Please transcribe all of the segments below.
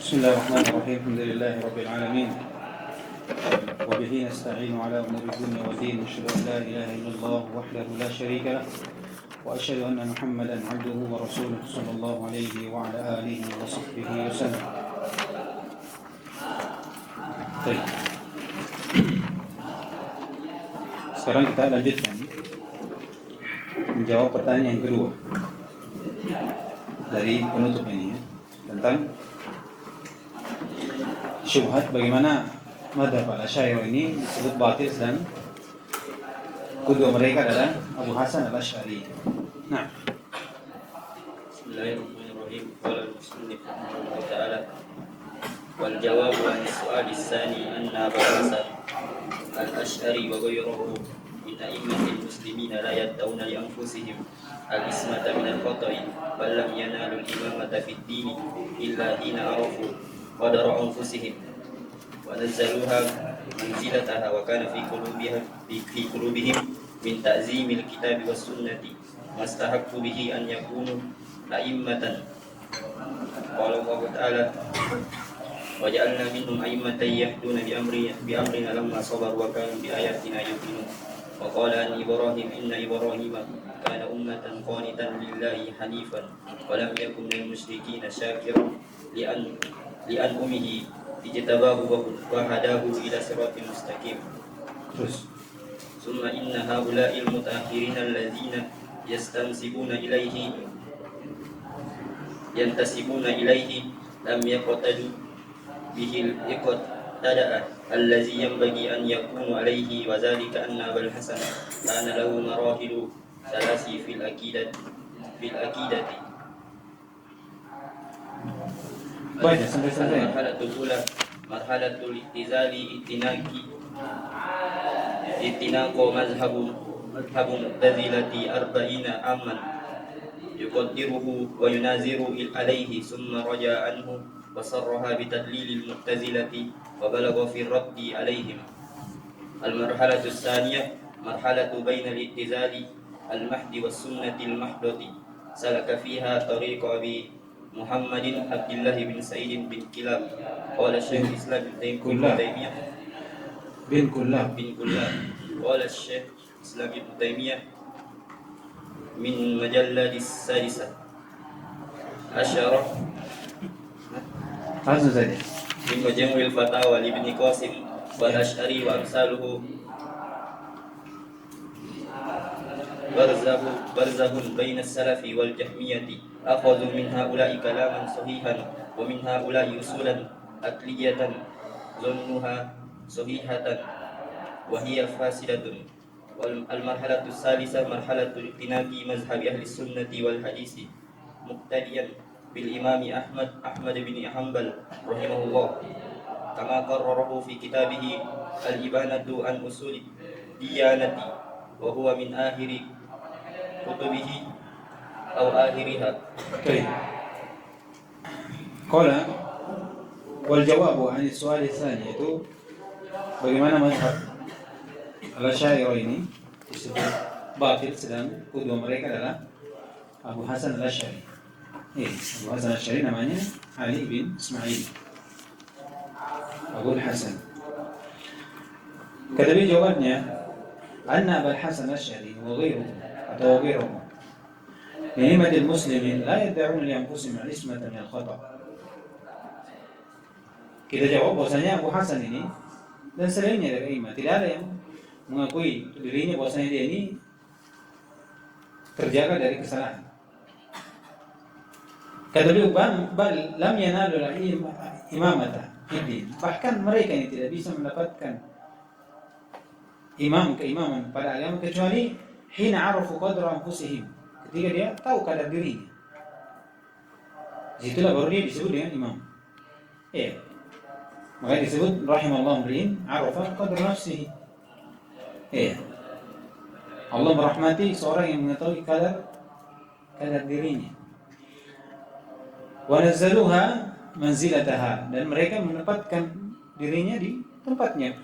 بسم الله الرحمن الرحيم. الحمد لله رب العالمين وبه نستعين على أمور الدنيا والدين. أشهد أن لا إله إلا الله وحده لا شريك له وأشهد أن محمدا عبده ورسوله صلى الله عليه وعلى آله وصحبه وسلم. طيب. Sekarang kita lanjutkan menjawab pertanyaan yang kedua dari penutup ini tentang syubhat bagaimana madhab al-Asy'ariyah ini disebut batil dan kedua mereka adalah Abu Hasan al-Asy'ari. Nah, Bismillahirrahmanirrahim. Qala al-musannif rahimahullah ta'ala wal jawab an as-su'al ats-tsani anna Abu Hasan al-Asy'ari wa ghayruhu min a'immatil muslimin la yad'una li anfusihim al-ismata min al-khata'i bal lam yanalu al-imamata fid din illa hina arafu qadara anfusihim wa nazzaluha manzilataha wa kana fi qulubihim min ta'zimil kitabi was sunnati mastahaqqu bihi an yakunu a'immatan. Qala Allah ta'ala wa ja'alna minhum a'immatan yahduna bi amrina lamma sabaru wa kanu bi ayatina yuqinun. Wa qala an Ibrahim inna Ibrahima kana ummatan qanitan lillahi hanifan wa lam yakun minal musyrikeen syakiran li'an umihi ijtabahu wa hadahu ila siratin mustaqim. terus Summa inna haula'il mutaakhirin alladzina yantasibuna ilaihi lam yaqtadu bihil iqtada'a allazi yanbaghi an yakunu alaihi wa zalika anna Abul Hasan kana lahu marahilu salasi fil aqidati baca sampai selesai. marhalatul ula marhalatul ittizali itinaqo mazhabun mu'tazilati arba'ina amman yuqaddiruhu wa yunaziru alayhi summa raja anhu wa sarraha bitadlilil mu'tazilati wa balagha fi raddi alayhim. Al-marhalatus tsaniyah marhalatu bainal ittizali al-mahdi was sunnati al-mahdati salaka fiha tariqa Abi Muhammadin Abdullah bin Sa'id bin Kilab qala Syekh Islam Ibnu Taimiyah bin Kullab qala Syekh Islam Ibnu Taimiyah min majalladis sadisah asyarah langsung saja. min majmu'il fatawa li Ibnu Qasim wal Asy'ari wa amsaluhu barzahun baina as-salafi wal jahmiyati akhadhu min haula'i kalaman sahihan wa min haula'i usulan akliyatan zannuha sahihatan wa hiya fasidatun. Wal marhalatu salisah marhalatu itinaqi mazhabi ahli sunnati wal hadisi muqtadiyan bil imami Ahmad bin Hanbal rahimahullah kama qarrarahu fi kitabihi al-ibanatu an usuli diyanati wa huwa min akhiri kutubihi aw akhiriha. طيب. Qala wal jawabu an soal tsani, itu bagaimana mazhab al-Asy'ariyah ini disebut batil sedang kedua mereka adalah Abu Hasan al-Asy'ari. Abu Hasan al-Asy'ari namanya Ali bin Ismail Abu Hasan. Kata dia jawabannya anna Abu Hasan al-Asy'ari wa ghairuhu من أئمة المسلمين لا يدعون لأنفسهم العصمة من الخطأ. Kita jawab bahwasanya Abu Hasan ini dan selainnya dari imam tidak ada yang mengakui dirinya bahwasanya dia ini terjaga dari kesalahan. Kata beliau bal lam yanalu imamata fiddin, bahkan mereka ini tidak bisa mendapatkan keimaman pada agama kecuali hina arafu qadra anfusihim, ketika dia tahu kadar dirinya. Disitulah baru dia disebut dengan imam. Makanya disebut rahimallahu mri'in arafa qadra nafsihi. Allah merahmati seorang yang mengetahui kadar dirinya. Wa nazzaluha manzilataha, dan mereka menempatkan dirinya di tempatnya,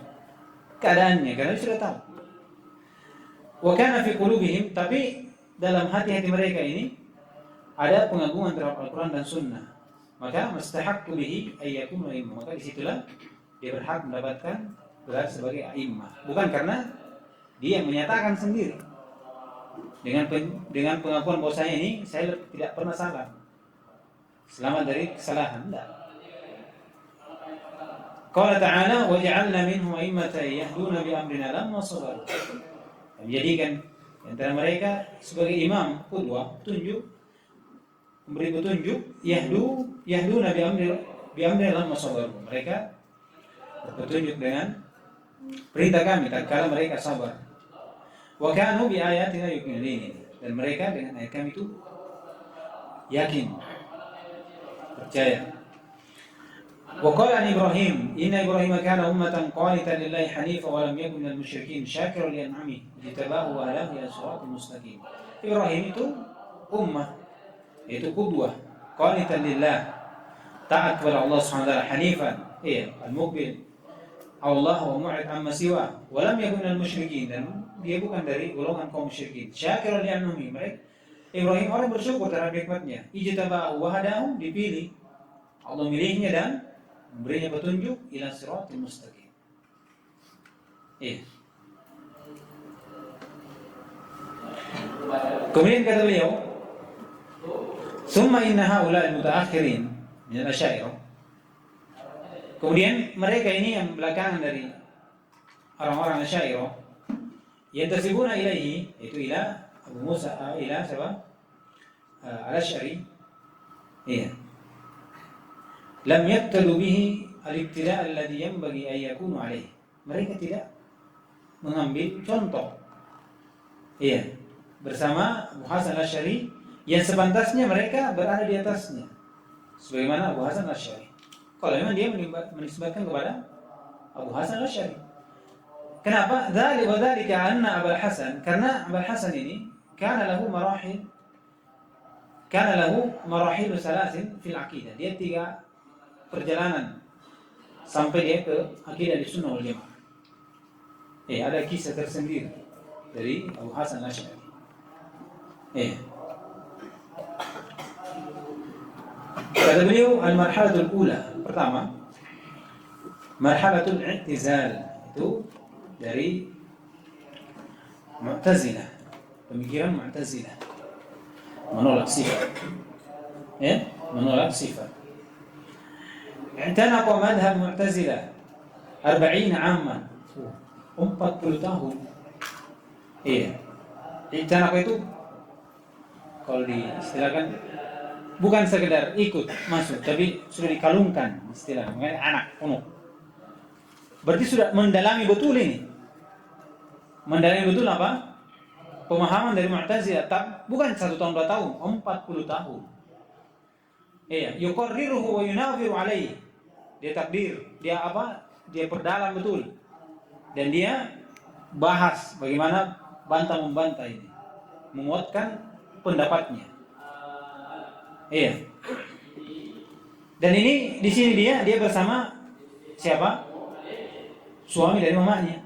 keadaannya, karena dia sudah tahu. Wa kana fi qulubihim, tapi dalam hati-hati mereka ini ada pengagungan terhadap Al-Quran dan Sunnah. maka mustahaqqu bihi ayyakunu a'immah. Maka disitulah dia berhak mendapatkan gelar sebagai a'immah. Bukan karena dia menyatakan sendiri dengan pengakuan bahwasanya ini saya tidak pernah salah, selamat dari kesalahan. Tidak. Qala ta'ala wa ja'alna minhum a'immatan yahduna bi amrina lamma sabaru. Menjadikan antara mereka sebagai imam, qudwah, petunjuk, memberi petunjuk, yahduna bi amrina lamma sabaru. Mereka berpetunjuk dengan perintah kami tatkala mereka sabar. Wa kanu bi ayatina yuqinun. Dan mereka dengan ayat kami itu yakin, percaya. Wa qala Ibrahim, inna Ibrahim kana ummatan qanitan lillahi hanifa wa lam yakun minal musyrikin syakiran li an'amihi ijtabahu wa hadahu ila siratal mustaqim. Ibrahim itu ummah, itu qudwah, qanitan lillah, taat kepada Allah Subhanahu wa taala, hanifan, al-muqbil Allah wa mu'rid amma siwa, wa lam yakun minal musyrikin, dan dia bukan dari golongan kaum musyrikin. Syakiran li an'amihi, mereka Ibrahim orang bersyukur terhadap nikmatnya. Ijtabahu wa hadahu, dipilih Allah milihnya dan memberinya petunjuk ila siratal mustaqim. Kemudian kata beliau, summa inna haula al-mutaakhirin min al-asy'ariyah. Kemudian mereka ini yang belakangan dari orang-orang Asy'ariyah, yantasibuna ilaihi, itu ila Abu Musa, ila siapa? Al-Asy'ari. Lam yaqtadu bihi al-ibtida' alladhi yanbaghi an yakunu alayhi. Mereka tidak mengambil contoh bersama Abu Hasan Al-Asy'ari yang sepantasnya mereka berada di atasnya, sebagaimana Abu Hasan Al-Asy'ari. Kalau memang dia menisbatkan kepada Abu Hasan Al-Asy'ari. Kenapa? Dzalika anna Abu Hasan, karena Abu Hasan ini kana lahu marahil salasin fil aqidah. Dia 3 perjalanan sampai dia ke akidah di Sunnah wal Jamaah. Ada kisah tersendiri dari Abu Hasan Al-Asy'ari. Kata beliau, al-marhalatul ula, pertama, marhalatul i'tizal, itu dari Mu'tazilah, pemikiran Mu'tazilah, menolak sifat. Menolak sifat. I'tanaqa madhhab Mu'tazilah 40 'aman, 40 tahun. I'tanaqa itu kalau diistilahkan bukan sekedar ikut masuk, tapi sudah dikalungkan istilah, makanya anak penuh. Berarti sudah mendalami betul ini. Mendalami betul apa? Pemahaman dari Mu'tazilah, bukan 1 tahun 2 tahun, 40 tahun. Yuqarriruhu wa yunafiru alaihi. Dia takdir, dia perdalam betul. Dan dia bahas bagaimana bantah membantah ini, menguatkan pendapatnya. Dan ini di sini dia bersama siapa? Suami dari mamanya.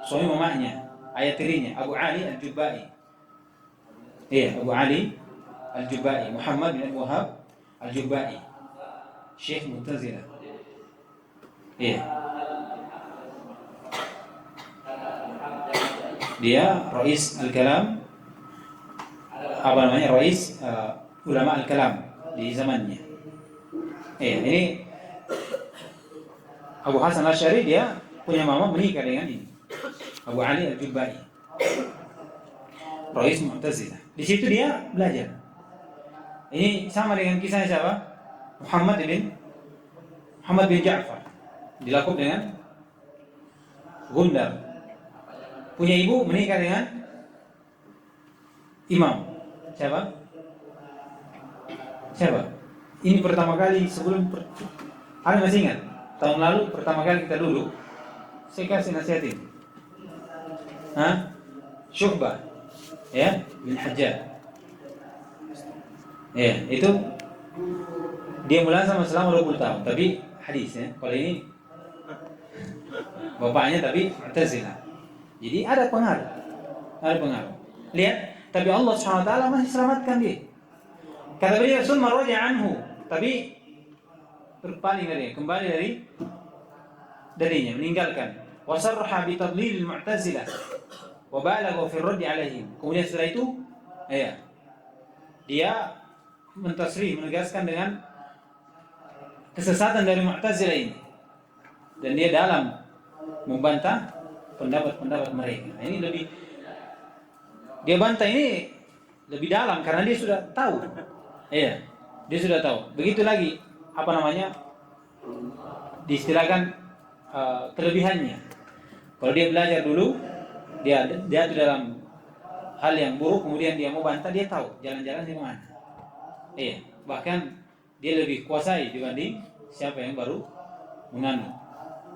Suami mamanya, ayah tirinya, Abu Ali Al-Jubai. Abu Ali Al-Jubai, Muhammad bin Abdul Wahhab Al-Jubai, Syekh Mu'tazilah. Dia Rais Al-Kalam, Rais ulama Al-Kalam di zamannya. Ini Abu Hasan Al-Asy'ari, dia punya mama menikah dengan ini, Abu Ali Al-Jubai, Rais Mu'tazilah. Di situ dia belajar. Ini sama dengan kisahnya siapa? Muhammad bin Ja'far, dilakop dengan Gundar. Punya ibu menikah dengan imam. Siapa? Ini pertama kali sebelum Anda masih ingat? Tahun lalu pertama kali kita duduk, saya kasih nasihatin. Syu'bah, bin Hajjaj. Itu dia mulai selama 20 tahun, tapi hadis kalau ini bapaknya tapi Mu'tazilah. Jadi ada pengaruh. Lihat, tapi Allah SWT masih selamatkan dia. Kata beliau, "Summa raja'a anhu." Tapi berpaling dari, kembali darinya, meninggalkan. Wa sarraha bi tadlil al-Mu'tazilah wa balagha fi ar-radd 'alaihim. Kemudian setelah itu, dia mentasrih, menegaskan dengan kesesatan dari Mu'tazilah ini. Dan dia dalam membantah pendapat-pendapat mereka. Nah, ini lebih dia bantah ini lebih dalam karena dia sudah tahu. Iya, dia sudah tahu. Begitu lagi diistilahkan kelebihannya. Kalau dia belajar dulu, dia itu dalam hal yang buruk, kemudian dia mau bantah, dia tahu jalan-jalan di mana. Iya, bahkan dia lebih kuasai dibanding siapa yang baru menganut.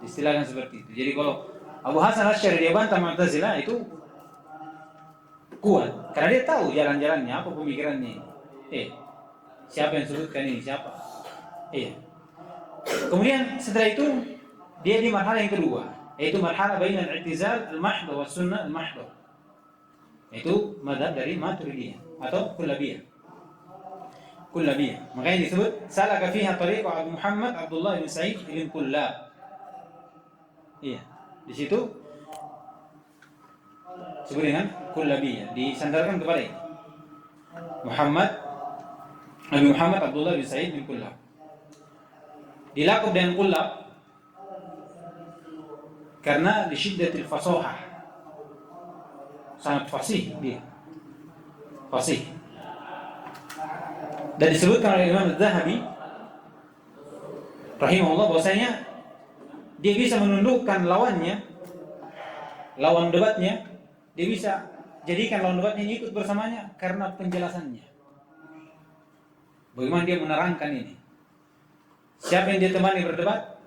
Istilahkan seperti itu. Jadi kalau Abu Hasan Asy'ari dia bantah Mu'tazilah itu kuat karena dia tahu jalan-jalannya, apa pemikirannya. Siapa yang sebutkan ini, siapa? Kemudian setelah itu dia di marhalah yang kedua, yaitu marhalah bainal i'tizal al-mahdh wa sunnah al-mahdh. Itu mazhab dari Maturidiyah atau Kullabiyah. Makanya disebut salaka fiha tariq Abu Muhammad Abdullah bin Sa'id bin Kullab. Di situ disebut dengan Kullabiyah, disandarkan kepada ini. Nabi Muhammad Abdullah bin Sa'id bin Kullab. Dilakab dengan Kullab karena di syiddatil fasahah, sangat fasih dia. Fasih. Dan disebutkan oleh Imam Az-Zahabi rahimahullah bahwasanya dia bisa menundukkan lawan debatnya, dia bisa jadikan lawan debatnya ikut bersamanya karena penjelasannya. Bagaimana dia menerangkan ini? Siapa yang dia temani berdebat?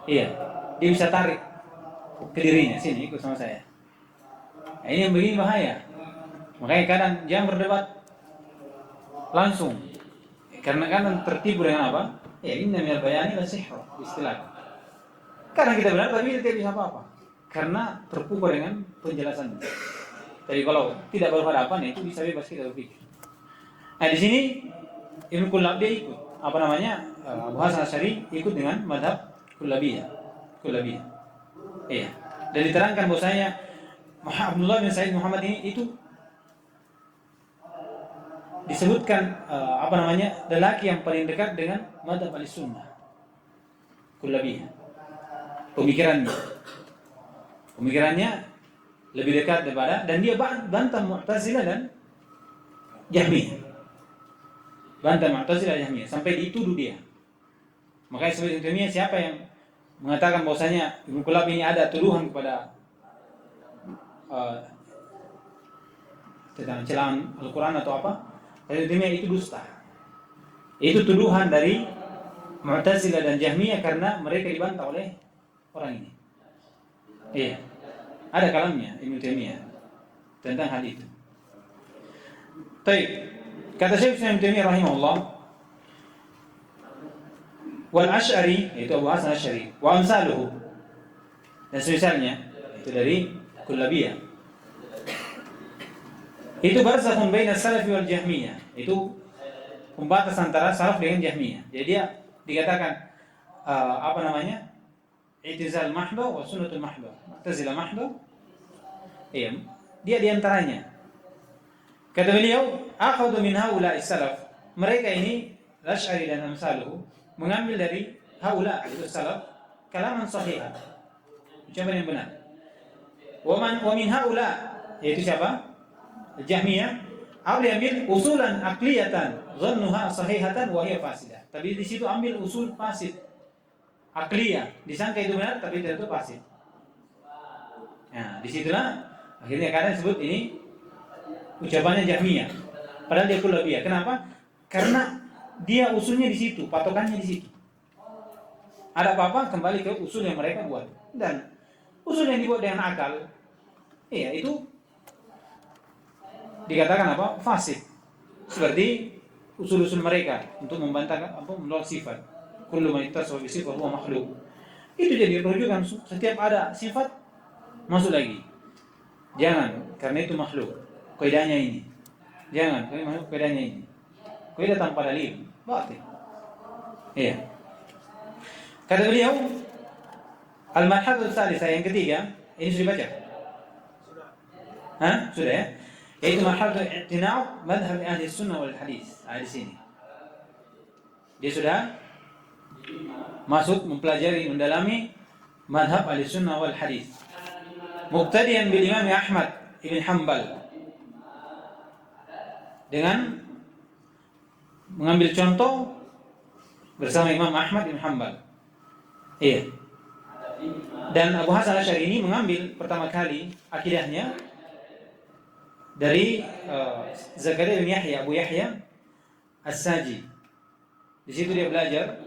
Dia bisa tarik ke dirinya, sini ikut sama saya. Nah, ini yang begini bahaya. Makanya kadang jangan berdebat langsung, karena kadang tertipu dengan apa? Inna minal bayani la sihr, istilah. Kadang kita benar tapi tidak bisa apa-apa karena terpukul dengan penjelasan. Jadi kalau tidak berhadapan itu bisa bebas kita berpikir. Nah di sini Ibnu Kullab dia ikut Abu Hasan Asy'ari ikut dengan mazhab Kullabiyah. Dan diterangkan bahwasanya Abdullah bin Sa'id Muhammad ini itu disebutkan lelaki yang paling dekat dengan mazhab Ahlussunnah Kullabiyah. Pemikirannya lebih dekat daripada, dan dia bantah Mu'tazilah dan Jahmiyah. Sampai dituduh dia. Makanya sebetulnya siapa yang mengatakan bahwasanya Ibnu Kullab ini ada tuduhan kepada tentang celaan Al-Quran atau apa, sebetulnya itu dusta. Itu tuduhan dari Mu'tazilah dan Jahmiyah karena mereka dibantah oleh orang ini. Ada kalamnya Ibnu Taimiyah tentang hal itu. Baik, kata Syekh Ibnu Taimiyah rahimahullah, wal Asy'ari, itu Abu Hasan Asy'ari, wa amsaluhu, dan semisalnya itu dari Kullabiyah, itu barzakhun baina salaf wal Jahmiyah, itu pembatas antara salaf dengan Jahmiyah. Jadi dia dikatakan i'tizal mahdha wa sunnatul mahdha, Mu'tazilah mahdha. Dia di antaranya. Kata beliau, akhadhu min haula'i salaf, mereka ini Asy'ari dan amsaluhu mengambil dari haula itu salaf kalaman sahih, ucapan yang benar. Wa min haula, yaitu siapa? Jahmiyah, ambil usulan aqliyatan dhannuha sahihatan wa hiya fasidah. Tapi di situ ambil usul fasid, akliyah, disangka itu benar tapi itu fasid. Nah, disitulah akhirnya kadang disebut ini ucapannya Jahmiyah, padahal dia Kullabiyah. Kenapa? Karena dia usulnya di situ, patokannya di situ. Ada apa-apa kembali ke usul yang mereka buat, dan usul yang dibuat dengan akal, itu dikatakan apa? Fasid. Seperti usul-usul mereka untuk membantah menolak sifat. Kullu man ittasafa bi sifat huwa makhluq. Itu jadi rujukan, setiap ada sifat masuk lagi. Jangan, karena itu makhluk. Kaidahnya ini. Jangan, karena makhluk kaidahnya ini. Kau tanpa dalil, batil. Iya. Kata beliau, al-marhalah tsalitsah yang ketiga, ini sudah baca? Hah? Sudah ya? Yaitu marhalah i'tina' madhhab ahli sunnah wal hadis. Di sini. Dia sudah masuk mempelajari, mendalami madhab ahli sunnah wal hadis. Muqtadiyan bil Imam Ahmad ibn Hanbal. Dengan mengambil contoh bersama Imam Ahmad ibn Hanbal. Iya. Dan Abu Hasan Asy'ari ini mengambil pertama kali akidahnya dari Zakaria bin Yahya, Abu Yahya As-Saji. Di situ dia belajar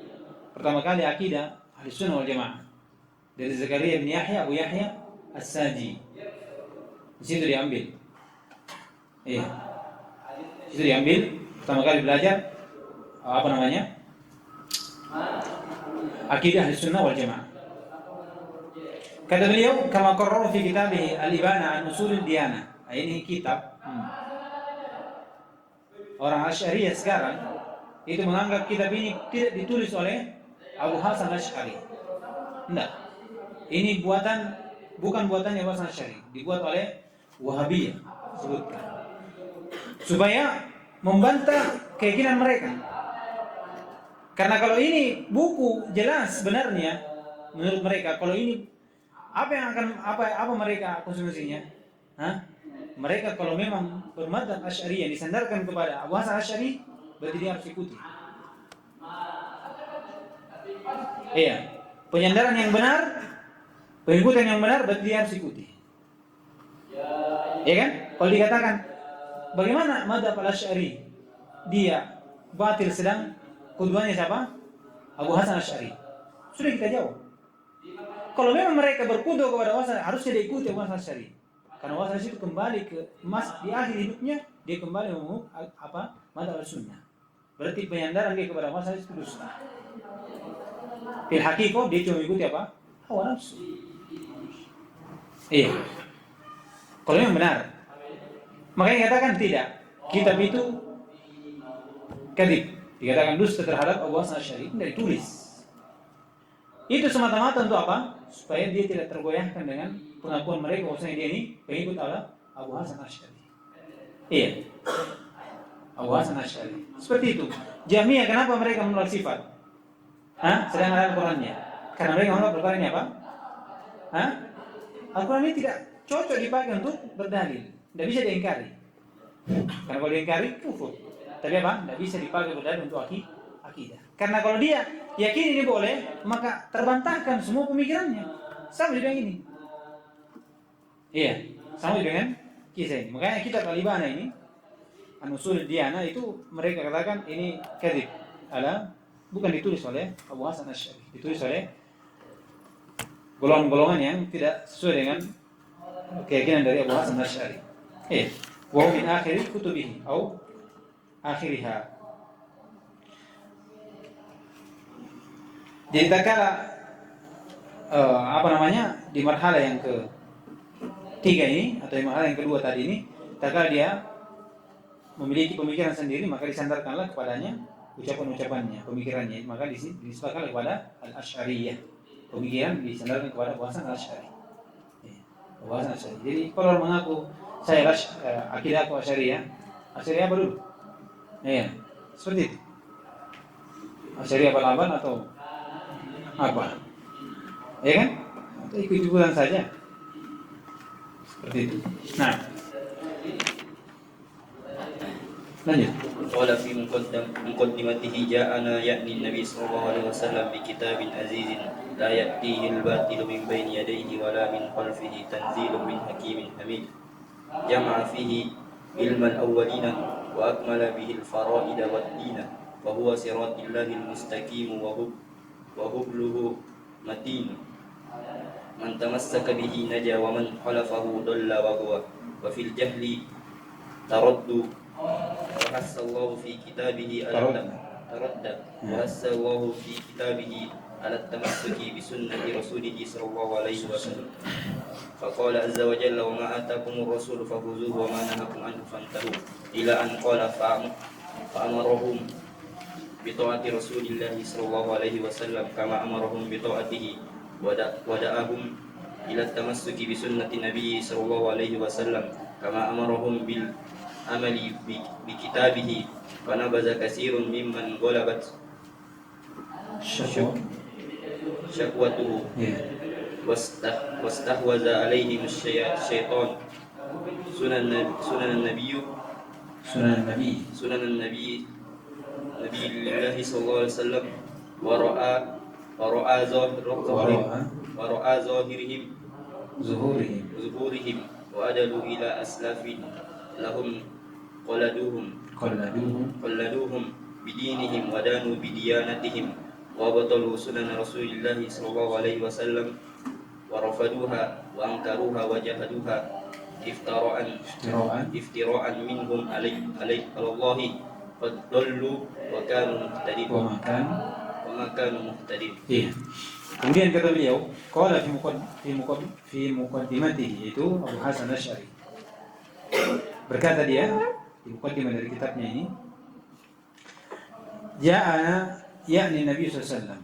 pertama kali akidah Ahli Sunnah wal Jamaah. Dari Zakaria bin Yahya, Abu Yahya As-Saji. Di situ dia ambil. Iya. Di situ dia ambil pertama kali belajar apa namanya? Akidah Ahli Sunnah wal Jamaah. Kata beliau, kama qarrara fi kitabih Al-Ibana an Ushul Diyanah. Ini kitab orang Asy'ariyah sekarang itu menganggap kitab ini tidak ditulis oleh Abu Hasan Asy'ari. Tidak. Ini bukan buatannya Abu Hasan Asy'ari, dibuat oleh Wahabiyah, sebutkan. Supaya membantah keyakinan mereka. Karena kalau ini buku jelas sebenarnya menurut mereka, kalau ini apa mereka konsumsinya? Hah? Mereka kalau memang bermadzhab Asy'ariyah disandarkan kepada Abu Hasan Asy'ari, berarti dia harus ikuti. Iya, penyandaran yang benar, pengikutan yang benar, berarti dia harus ikuti. Ya kan? Kalau dikatakan bagaimana madzhab Asy'ari, dia batil, sedang keduanya siapa? Abu Hasan Asy'ari. Sudah kita jawab. Kalau memang mereka berkudo kepada Abu Hasan, harusnya dia ikuti Abu Hasan Asy'ari. Karena Abu Hasan Asy'ari itu kembali ke di akhir hidupnya, dia kembali memeluk madzhab Sunnah. Berarti penyandaran dia kepada Abu Hasan itu dusta. Fil haqiqah dia cuma ikuti apa? Hawa nafsu. Iya. Kalau memang benar. Makanya dikatakan tidak. Kitab itu kadzib. Dikatakan dusta terhadap Abu Hasan Asy'ari, tidak ditulis. Itu semata-mata untuk apa? Supaya dia tidak tergoyahkan dengan pengakuan mereka bahwasanya dia ini pengikut Abu Hasan Asy'ari. Iya. Abu Hasan Asy'ari. Seperti itu. Jahmiyah kenapa mereka menolak sifat? Sedang ada Al-Qur'annya. Karena mereka menolak Al-Qur'an ini apa? Al-Qur'an ini tidak cocok dipakai untuk berdalil. Tidak bisa diingkari. Karena kalau diingkari kufur. Tapi apa? Tidak bisa dipakai berdalil untuk akidah. Karena kalau dia yakin ini boleh, maka terbantahkan semua pemikirannya. Sama juga ini. Iya, sama dengan kisah ini. Makanya kitab Al-Ibana ini, An-Ushul Diyanah itu mereka katakan ini kadzib. Bukan ditulis oleh Abu Hasan Asy'ari, ditulis oleh golongan-golongan yang tidak sesuai dengan keyakinan dari Abu Hasan Asy'ari. Wa min akhir kutubihi atau akhiriha. Jadi tatkala di marhalah yang ketiga ini atau marhalah yang kedua tadi ini, tatkala dia memiliki pemikiran sendiri, maka disandarkanlah kepadanya ucapan-ucapannya, pemikirannya, maka disebutkan kepada Al-Asy'ariyah. Pemikiran disandarkan kepada Abu Hasan Asy'ari. Abu Hasan Asy'ari. Jadi kalau mengaku saya akidah aku Asy'ariyah, Asy'ariyah apa dulu? Iya, seperti itu. Asy'ariyah apa atau apa? Ya kan? Atau ikut-ikutan saja. Seperti itu. Nah, lanjut. Qala fi muqaddimatihi ja'ana ya'ni Nabi sallallahu alaihi wasallam bi kitabin azizin la ya'tihi al-batilu min bayni yadayhi wa la min khalfihi tanzilun min hakimin hamid. Jama'a fihi ilman awwalina wa akmala bihi al-fara'ida wad-dina wa huwa siratil mustaqim wa hubluhu matin. Man tamassaka bihi naja wa man khalafahu dalla wa huwa wa fil jahli taraddu wa hasallahu fi kitabihi taradda wa hasallahu fi kitabihi ala tamassuki bi sunnati rasulih sallallahu alaihi wasallam. Faqala azza wa jalla wa ma atakumur rasul fakhuzuhu wa ma nahakum anhu fantahu ila an qala فأمرهم بطاعة رسول الله صلى الله عليه وسلم كما أمرهم بطاعته ودعاهم إلى التمسك بسنة النبي صلى الله عليه وسلم كما أمرهم بالعمل بكتابه فنبذ كثير ممن غلبت شكوته واستحوذ عليهم الشيطان سنن النبي الله صلى الله عليه وسلم ورأى ظهورهم وأدلوا إلى أسلاف لهم قلدوهم بدينهم ودانوا بديانتهم وبطلوا سنن رسول الله صلى الله عليه وسلم ورفضوها وأنكروها وجحدوها افتراء منهم على الله قد ضلوا وكانوا مهتدين وما كانوا مهتدين. Iya. Kemudian kata beliau, qala fi muqaddimatihi, yaitu Abu Hasan Asy'ari. Berkata dia di muqaddimah dari kitabnya ini, ja'ana yakni Nabi sallallahu alaihi wasallam.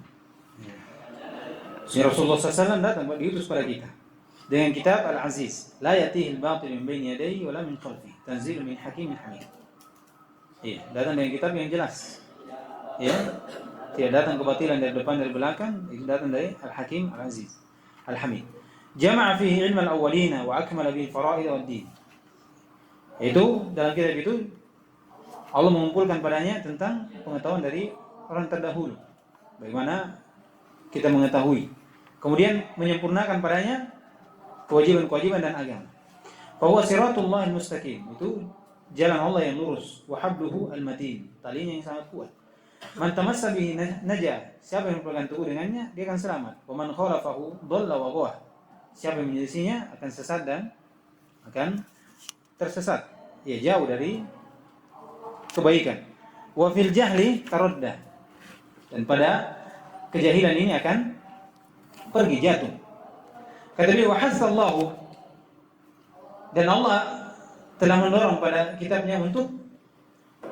Rasulullah sallallahu alaihi wasallam datang diutus pada kita dengan kitab Al-Aziz, la yatihi al-batil min bayni yadayhi wa la min khalfihi, tanzilun min hakimin hamid. Iya, datang dengan kitab yang jelas. Ya. Tidak datang kebatilan dari depan dari belakang, itu datang dari Al-Hakim Al-Aziz Al-Hamid. Jama'a fihi ilma al-awwalina wa akmala bihi al-fara'id wad-din. Itu dalam kitab itu Allah mengumpulkan padanya tentang pengetahuan dari orang terdahulu. Bagaimana kita mengetahui. Kemudian menyempurnakan padanya kewajiban-kewajiban dan agama. Fa huwa siratullahil mustaqim. Itu jalan Allah yang lurus, wa habluhu al-matin. Talinya yang sangat kuat. Man tamassa bihi naja, siapa yang berpegang teguh dengannya dia akan selamat. Wa man khalafahu dhalla wa ghawah, siapa yang menyelisihinya akan sesat dan akan tersesat, ya jauh dari kebaikan. Wa fil jahli taradda, dan pada kejahilan ini akan pergi jatuh. Kata beliau, wa hasallahu, dan Allah telah mendorong pada kitabnya untuk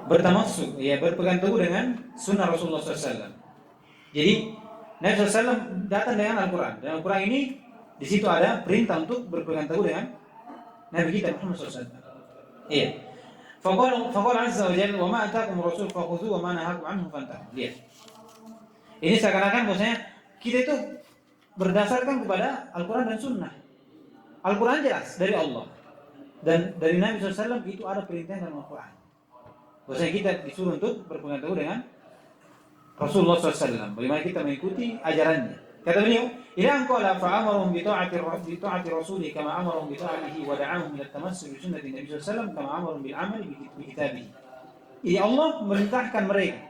bertamassuk, ya berpegang teguh dengan sunnah Rasulullah SAW. Jadi Nabi SAW datang dengan Al-Quran. Dan Al-Quran ini di situ ada perintah untuk berpegang teguh dengan Nabi kita Muhammad SAW. Iya. Faqala azza wa jalla, wa ma ataakum rasul fakhudhuhu wa ma nahakum anhu fantahu. Lihat. Ini seakan-akan bahwasanya kita itu berdasarkan kepada Al-Quran dan Sunnah. Al-Quran jelas dari Allah, dan dari Nabi SAW itu ada perintah dalam Al-Quran. Bahwasanya kita disuruh untuk berpegang teguh dengan Rasulullah SAW. Bagaimana kita mengikuti ajarannya. Kata beliau, ila an qala fa'amarum bi ta'ati rasulih kama amarum bi ta'atihi wa da'ahum ila tamassuk bi sunnati Nabi SAW kama amarum bil amali bi kitabihi. Ya Allah memerintahkan mereka,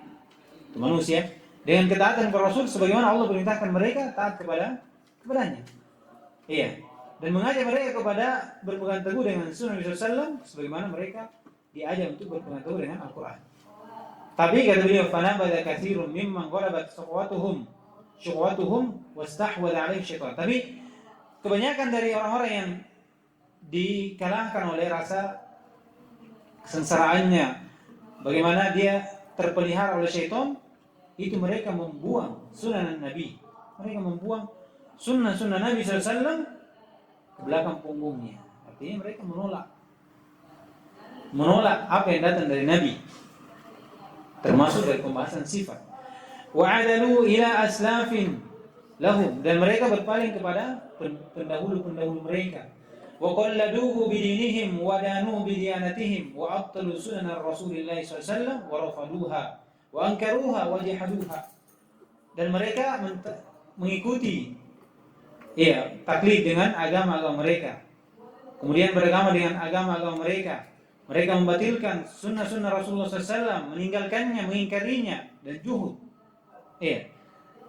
itu manusia, dengan ketaatan kepada Rasul sebagaimana Allah perintahkan mereka taat kepadanya. Iya. Dan mengajak mereka kepada berpegang teguh dengan sunnah Nabi SAW sebagaimana mereka diajar untuk berpegang teguh dengan Al-Quran. Tapi kata beliau, fanabadha katsirun mimman ghalabat syuqwatuhum wastahwadha 'alaihi syaitan. Tapi kebanyakan dari orang-orang yang dikalahkan oleh rasa kesengsaraannya, bagaimana dia terpelihara oleh syaitan, itu mereka membuang sunnah Nabi. Mereka membuang sunnah-sunnah Nabi SAW ke belakang punggungnya. Artinya mereka menolak apa yang datang dari Nabi, termasuk dari pembahasan sifat. Wa adalu ila aslafin lahum, dan mereka berpaling kepada pendahulu-pendahulu mereka. Wa qalladuhu bidinihim wa danu bidiyanatihim wa abtalu sunan Rasulillah SAW wa rafaduha wa ankaruha wa jahaduha. Dan mereka mengikuti taklid dengan agama-agama mereka, kemudian beragama dengan agama-agama mereka. Mereka membatilkan sunnah-sunnah Rasulullah SAW, meninggalkannya, mengingkarinya, dan juhud.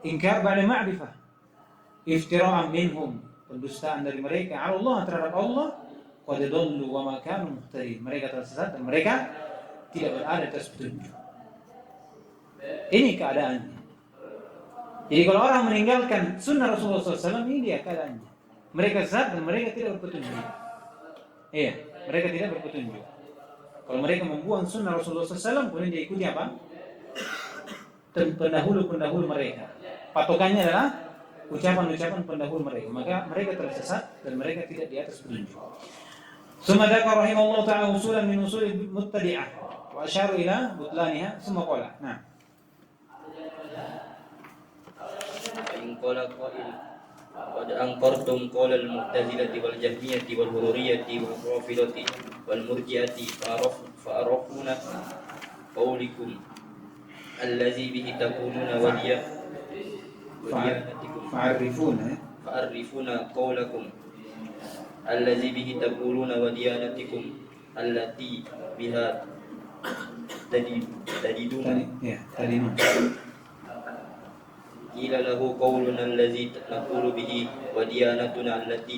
Ingkar ba'da ma'rifah. Iftira'an minhum, pendustaan dari mereka Allah terhadap Allah. Qad dallu wa ma kanu muhtadin. Mereka tersesat dan mereka tidak berada atas petunjuk. Ini keadaannya. Jadi kalau orang meninggalkan sunnah Rasulullah SAW, ini dia keadaannya. Mereka sesat dan mereka tidak berpetunjuk. Mereka tidak berpetunjuk. Kalau mereka membuang sunnah Rasulullah SAW, kemudian dia ikuti apa? Pendahulu-pendahulu mereka. Patokannya adalah ucapan-ucapan pendahulu mereka. Maka mereka tersesat dan mereka tidak di atas petunjuk. ثم ذكر رحمه الله تعالى أصولا من أصول المبتدعة وأشار إلى بطلانها ثم قال نعم. فإن قال قائل قد أنكرتم قول المعتزلة والجهمية والحرورية والرافضة والمرجئة فأعرفونا قولكم الذي به تقولون وديانتكم فعرفونا قولكم الذي به تقولون وديانتكم التي بها تدينون. قيل له قولنا الذي نقول به وديانتنا التي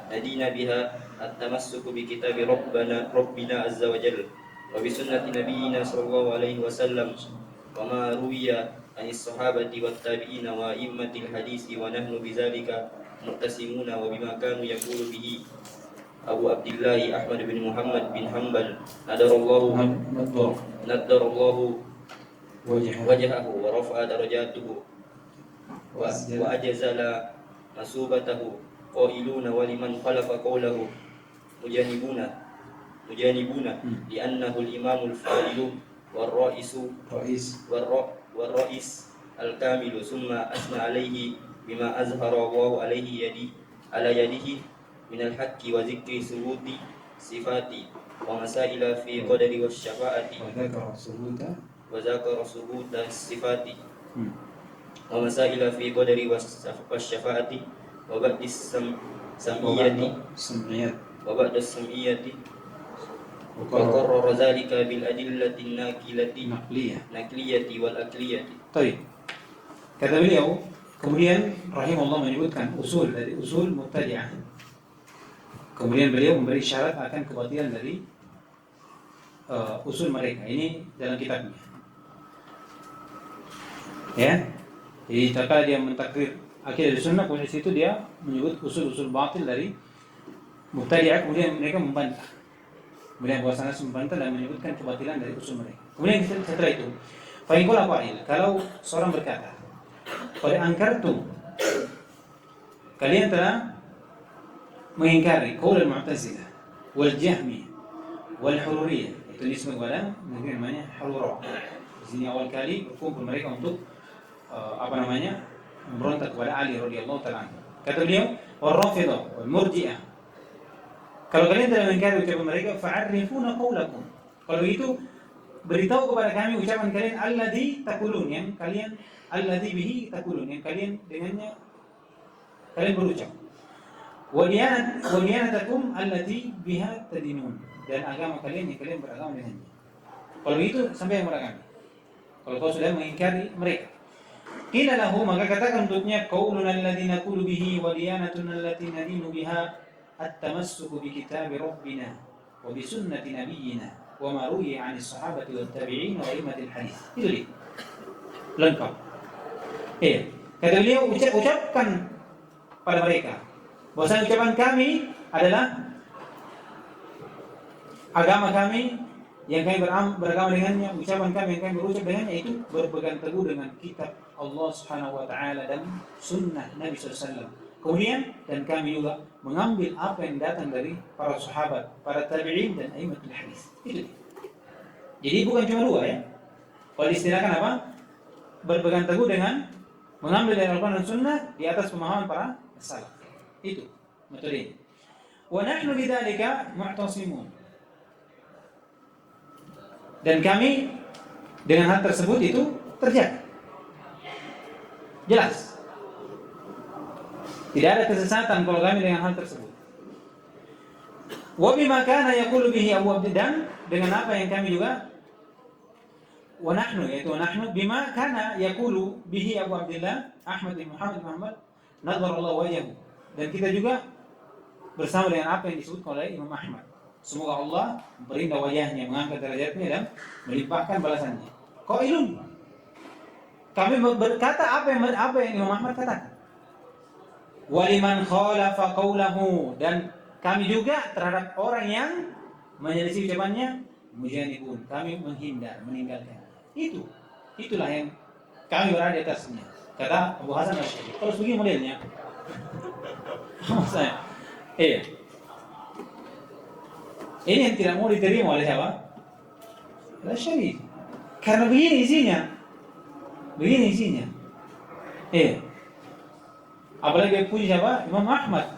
ندين بها التمسك بكتاب ربنا عز وجل وبسنة نبينا صلى الله عليه وسلم وما روي عن الصحابة والتابعين وأئمة الحديث ونحن بذلك مقتسمون وبما كانوا يقول به أبو عبد الله أحمد بن محمد بن حنبل نضر الله وجهه ورفع درجاته وأجزل مسوبته قائلون ولمن خلف قوله مجانبون لأنه الإمام الفاضل والرئيس الكامل ثم أثنى عليه بما أظهر الله عليه على يده من الحق وذكر ثبوت صفات ومسائل في قدر والشفاعة وذكر ثبوت الصفات ومسائل في قدر والشفاعة وبعد السمعية وقرر ذلك بالأدلة النقلية والأكلية. طيب. Kata beliau, kemudian rahimahullah menyebutkan usul dari usul mubtadi'ah. Kemudian beliau memberi syarat akan kebatilan dari usul mereka. Ini dalam kitabnya. Ya. Jadi tatkala dia mentakrir akidah sunnah, kemudian di situ dia menyebut usul-usul batil dari mubtadi'ah, kemudian mereka membantah. Kemudian bahwasanya membantah dan menyebutkan kebatilan dari usul mereka. Kemudian setelah itu, fa in qala qa'il, kalau seorang berkata, qad ankartum, kalian telah mengingkari qaul al-mu'tazilah wal jahmiyah wal hururiyah. Itu disebut kepada negeri namanya Harura. Di sini awal kali berkumpul mereka untuk memberontak kepada Ali radhiyallahu ta'ala. Kata beliau, wal rafidah wal murji'ah. Kalau kalian telah mengingkari ucapan mereka, fa'arifuna qaulakum. Kalau itu, beritahu kepada kami ucapan kalian alladzi taqulun, yang kalian alladzi bihi taqulun, yang kalian dengannya kalian berucap. Wa diyanatakum allati biha tadinun, dan agama kalian yang kalian beragama dengannya. Kalau itu sampai kepada kami. Kalau kau sudah mengingkari mereka, qila lahu, maka katakan untuknya, qauluna alladzi naqulu bihi wa diyanatuna allati nadinu biha at-tamassuku bi kitabi rabbina wa bi sunnati nabiyyina wa ma ruwiya 'ani as-sahabati wat tabi'in wa a'immatil hadits. Itu dia. Lengkap. Kata beliau, ucapkan pada mereka bahwa ucapan kami adalah agama kami yang kami beragama dengannya, ucapan kami yang kami berucap dengannya itu berpegang teguh dengan kitab Allah Subhanahu wa taala dan sunnah Nabi sallallahu alaihi wasallam. Kemudian dan kami juga mengambil apa yang datang dari para sahabat, para tabi'in dan a'immatul hadis. Itu. Jadi bukan cuma dua ya. Kalau istilahkan apa? Berpegang teguh dengan mengambil dari Al-Quran dan Sunnah di atas pemahaman para salaf. Itu metodenya. Wa nahnu bidzalika mu'tasimun. Dan kami dengan hal tersebut itu terjaga. Jelas. Tidak ada kesesatan kalau kami dengan hal tersebut. Wa bima kana yaqulu bihi Abu Abdillah, dengan apa yang kami juga wa nahnu, yaitu nahnu bima kana yaqulu bihi Abu Abdillah Ahmad bin Muhammad bin Muhammad nadarallahu wajhahu, dan kita juga bersama dengan apa yang disebutkan oleh Imam Ahmad. Semoga Allah memperindah wajahnya, mengangkat derajatnya dan melimpahkan balasannya. Qailun, kami berkata apa yang Imam Ahmad katakan. Waliman khalafa qaulahu, dan kami juga terhadap orang yang menyelisih ucapannya, mujanibun, kami meninggalkan. Itulah yang kami berada di atasnya. Kata Abu Hasan Asy'ari. Kalau begini modelnya, maksudnya, ini yang tidak mau diterima oleh siapa? Asy'ari. Karena begini isinya. Apalagi puji siapa? Imam Ahmad.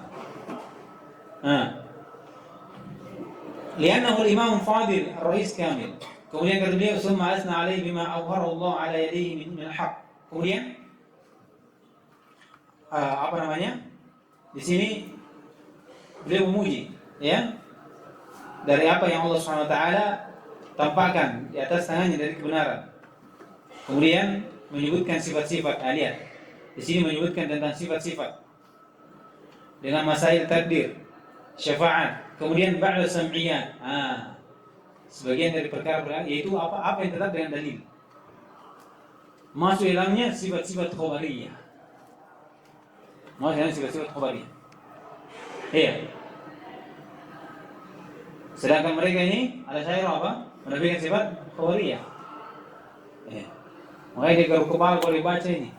Liannahu al-imam fadil, ar-rais kamil. Kemudian kata beliau, "Summa asna alaihi bima awhara Allah ala yadihi min al-haq." Kemudian di sini beliau memuji, ya, dari apa yang Allah SWT tampakkan di atas tangannya dari kebenaran. Kemudian menyebutkan sifat-sifat aliyah. Di sini menyebutkan tentang sifat-sifat dengan masail takdir, syafaat, kemudian ba'da sam'iyat. Sebagian dari perkara yaitu apa yang tetap dengan dalil. Masuk dalamnya sifat-sifat khabariyah. Sedangkan mereka ini ada syairah apa? Menafikan sifat khabariyah. Makanya dia garuk kepala kalau dibaca ini.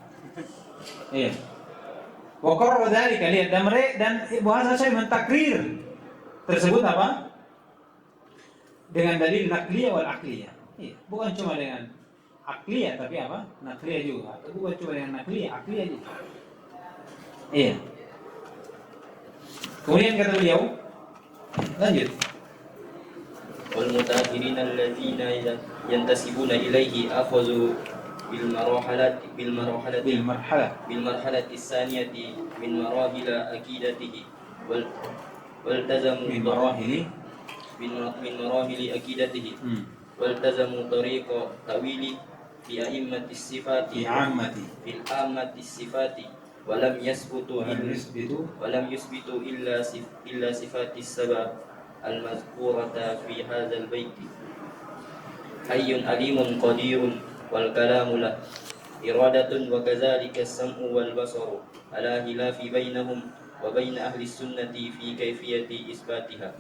Wa qarra dzalika, lihat, dan bahasa saya mentakrir tersebut apa? Dengan dalil nakliyah wal akliyah. Bukan cuma dengan akliyah tapi apa? Nakliyah juga. Bukan cuma dengan nakliyah, akliyah juga. Kemudian kata beliau, lanjut. Wal mutaakhirin alladziina yantasibuna ilaihi akhadhu bil marhalati as-saniyati min marahil aqidatihi wal tazamu min marahil aqidatihi wal tazamu tariqa tawili fi a'immati sifati fil ammati sifati walam yasbutu illa sifati sabab al-mazkurata fi hadzal baiti hayyun alimun qadirun wal kalamu la iradatun wa kadzalika as-sam'u wal basaru ala khilafi bainahum wa bain ahli sunnati fi kaifiyati isbatiha.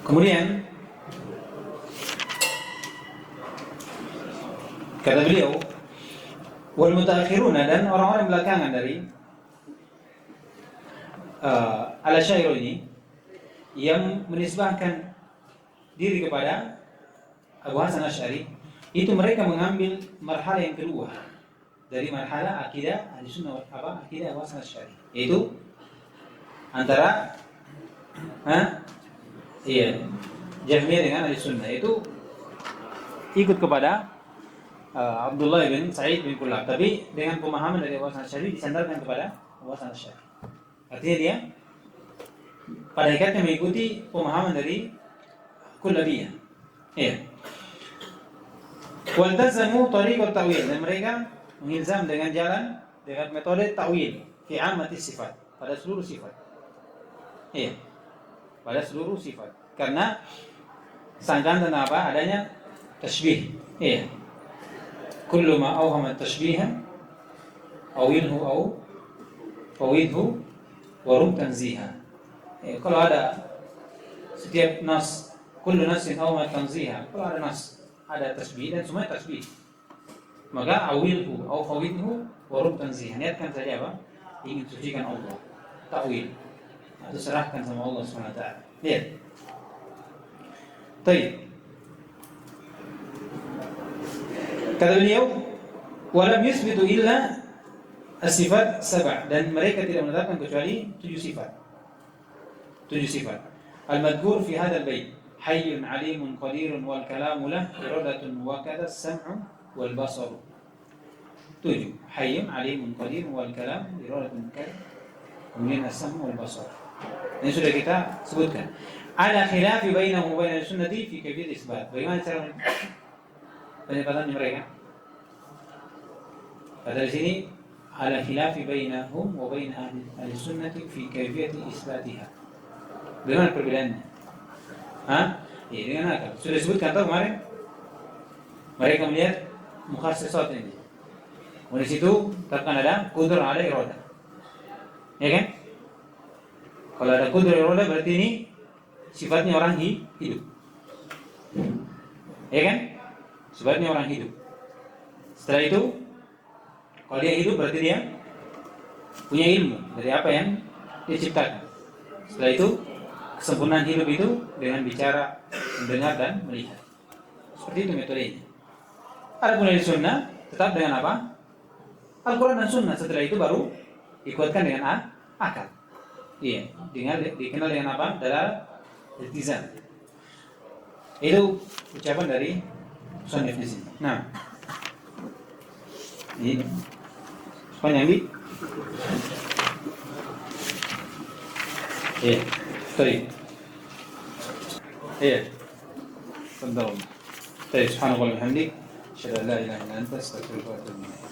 Kemudian kata beliau, wal mutaakhiruna, dan orang-orang belakangan dari al-Asy'ari ini yang menisbahkan diri kepada Abu Hasan Asy'ari, itu mereka mengambil marhalah yang kedua dari marhalah akidah Ahlussunnah akidah Abu Hasan Asy'ari, yaitu antara Jahmiyah dengan Ahlussunnah, itu ikut kepada Abdullah bin Sa'id bin Kullab, tapi dengan pemahaman dari Abu Hasan Asy'ari disandarkan kepada Abu Hasan Asy'ari. Artinya dia pada hakikatnya mengikuti pemahaman dari Kullabiyah. Waltazamu tariqat ta'wil, dan mereka mengilzam dengan metode ta'wil fi ammati sifat, pada seluruh sifat. Pada seluruh sifat. Karena sangkaan tentang apa? Adanya tashbih. Kullu ma awhama tashbihan awilhu aw fawidhu wa rum tanziha. Kalau ada setiap nas, kullu nasin awhama tanziha, kalau ada nas, ada tasbih dan semua tasbih, maka awilhu aw fawidhu wa rum tanziha, niatkan saja apa? Ingin sucikan Allah. Ta'wil, itu serahkan sama Allah SWT. Lihat. Baik. Kata beliau, walam yusbitu illa as-sifat sab'a, dan mereka tidak menetapkan kecuali 7 sifat. Al-madhkur fi hadzal bait, hayyun 'alimun qadirun wal kalamu lah iradatun wa kadha as-sam'u wal basaru. 7. Hayyun 'alimun qadirun wal kalam iradatun kadha, kemudian as-sam'u wal basar. Ini sudah kita sebutkan. Ala khilafi bainahum wa bain sunnati fi kayfiyat isbat. Bagaimana cara penyebutan mereka? Pada di sini ala khilafi bainahum wa bain ahli sunnati fi kayfiyat isbatiha. Bagaimana perbedaannya? Dengan akal. Sudah disebutkan tahu kemarin. Mereka melihat mukhassisat ini. Di situ terkadang ada kudur, ada iradah. Ya kan? Kalau ada kudrat iroda berarti ini sifatnya orang hidup. Ya kan? Sifatnya orang hidup. Setelah itu, kalau dia hidup berarti dia punya ilmu dari apa yang dia ciptakan. Setelah itu, kesempurnaan hidup itu dengan bicara, mendengar dan melihat. Seperti itu metodenya. Adapun dari sunnah tetap dengan apa? Al-Quran dan sunnah. Setelah itu baru dikuatkan dengan akal. Iya, dikenal dengan apa? Adalah iltizam. Itu ucapan dari musannif di sini. Nah, ini panjang di. Iya, sorry. Iya, تفضل. طيب سبحانك اللهم وبحمدك أشهد أن لا إله إلا أنت أستغفرك وأتوب إليك.